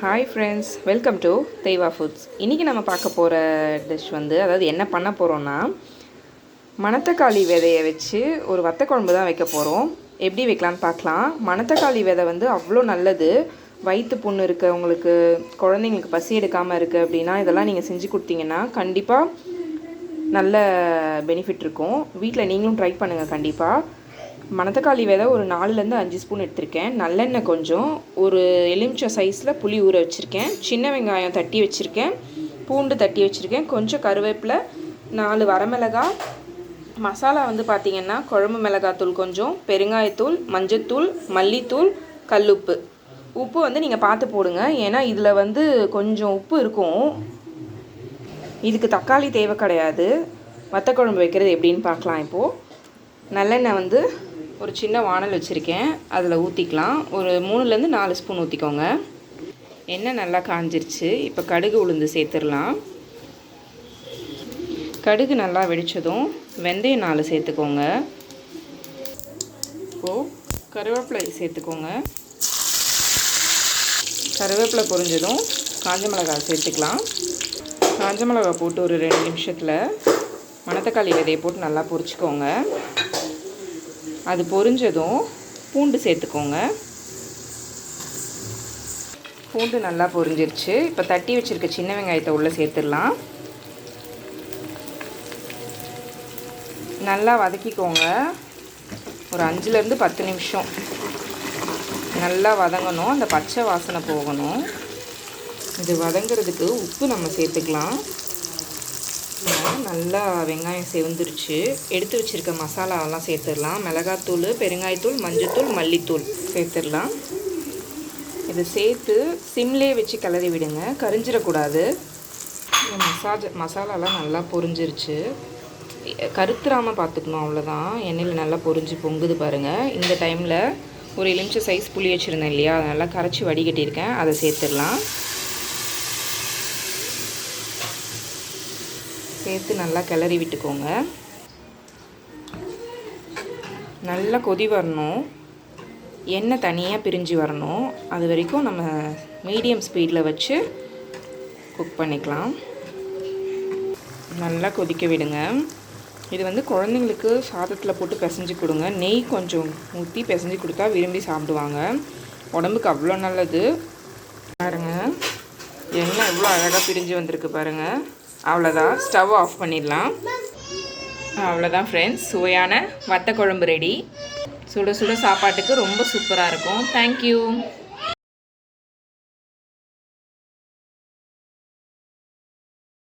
Hi friends, welcome to Deiva foods. இன்றைக்கி நம்ம பார்க்க போகிற டிஷ் அதாவது என்ன பண்ண போகிறோன்னா, மணத்தக்காளி விதையை வச்சு ஒரு வத்த குழம்பு தான் வைக்க போகிறோம். எப்படி வைக்கலான்னு பார்க்கலாம். மணத்தக்காளி விதை அவ்வளோ நல்லது. வயிற்று புண்ணு இருக்கவங்களுக்கு, குழந்தைங்களுக்கு பசி எடுக்காமல் இருக்குது அப்படின்னா இதெல்லாம் நீங்கள் செஞ்சு கொடுத்தீங்கன்னா கண்டிப்பாக நல்ல பெனிஃபிட் இருக்கும். வீட்டில் நீங்களும் ட்ரை பண்ணுங்கள் கண்டிப்பாக. மணத்தக்காளி விதை ஒரு 4லேருந்து 5 ஸ்பூன் எடுத்திருக்கேன். நல்லெண்ணெய் கொஞ்சம், ஒரு எலுமிச்சை சைஸில் புளி ஊற வச்சுருக்கேன், சின்ன வெங்காயம் தட்டி வச்சுருக்கேன், பூண்டு தட்டி வச்சுருக்கேன், கொஞ்சம் கருவேப்பிலை, 4 வரமிளகாய். மசாலா பார்த்திங்கன்னா குழம்பு மிளகாத்தூள் கொஞ்சம், பெருங்காயத்தூள், மஞ்சத்தூள், மல்லித்தூள், கல்லுப்பு. உப்பு நீங்கள் பார்த்து போடுங்க, ஏன்னா இதில் கொஞ்சம் உப்பு இருக்கும். இதுக்கு தக்காளி தேவை கிடையாது. வத்த குழம்பு வைக்கிறது எப்படின்னு பார்க்கலாம். இப்போது நல்லெண்ணெய் ஒரு சின்ன வானல் வச்சுருக்கேன், அதில் ஊற்றிக்கலாம். ஒரு 3லேருந்து 4 ஸ்பூன் ஊற்றிக்கோங்க. எண்ணெய் நல்லா காஞ்சிருச்சு. இப்போ கடுகு உளுந்து சேர்த்துடலாம். கடுகு நல்லா வெடித்ததும் வெந்தயம் 4 சேர்த்துக்கோங்க. இப்போது கருவேப்பிலை சேர்த்துக்கோங்க. கருவேப்பிலை பொரிஞ்சதும் காஞ்ச மிளகாய் சேர்த்துக்கலாம். காஞ்ச மிளகாய் போட்டு ஒரு 2 நிமிஷத்தில் மணத்தக்காளி விதையை போட்டு நல்லா பொரிச்சிக்கோங்க. அது பொரிஞ்சதும் பூண்டு சேர்த்துக்கோங்க. பூண்டு நல்லா பொரிஞ்சிருச்சு. இப்போ தட்டி வச்சுருக்க சின்ன வெங்காயத்தை உள்ளே சேர்த்துடலாம். நல்லா வதக்கிக்கோங்க. ஒரு 5லேருந்து 10 நிமிஷம் நல்லா வதங்கணும். அந்த பச்சை வாசனை போகணும். இது வதங்கிறதுக்கு உப்பு நம்ம சேர்த்துக்கலாம். நல்லா வெங்காயம் செவந்துருச்சு. எடுத்து வச்சுருக்க மசாலாவெல்லாம் சேர்த்துடலாம். மிளகாத்தூள், பெருங்காயத்தூள், மஞ்சத்தூள், மல்லித்தூள் சேர்த்துடலாம். இதை சேர்த்து சிம்லே வச்சு கிளறி விடுங்க, கரிஞ்சிடக்கூடாது. மசாலாலாம் நல்லா பொரிஞ்சிருச்சு. கருத்துறாமல் பார்த்துக்கணும், அவ்வளோதான். எண்ணெயில் நல்லா பொரிஞ்சு பொங்குது பாருங்கள். இந்த டைமில் ஒரு எலுமிச்சை சைஸ் புளி வச்சுருந்தேன் இல்லையா, அதை நல்லா கரைச்சி வடிகட்டியிருக்கேன், அதை சேர்த்துடலாம். சேர்த்து நல்லா கிளறி விட்டுக்கோங்க. நல்லா கொதி வரணும், எண்ணெய் தனியாக பிரிஞ்சு வரணும். அது வரைக்கும் நம்ம மீடியம் ஸ்பீடில் வச்சு குக் பண்ணிக்கலாம். நல்லா கொதிக்க விடுங்க. இது குழந்தைங்களுக்கு சாதத்தில் போட்டு பிசைஞ்சு கொடுங்க. நெய் கொஞ்சம் ஊற்றி பிசைஞ்சு கொடுத்தா விரும்பி சாப்பிடுவாங்க. உடம்புக்கு அவ்வளோ நல்லது. பாருங்கள், எண்ணெய் எவ்வளோ அழகாக பிரிஞ்சு வந்திருக்கு பாருங்கள். அவ்வளோதான், ஸ்டவ் ஆஃப் பண்ணிடலாம். அவ்வளோதான் ஃப்ரெண்ட்ஸ், சுவையான வத்த குழம்பு ரெடி. சுட சுட சாப்பாட்டுக்கு ரொம்ப சூப்பராக இருக்கும். தேங்க்யூ.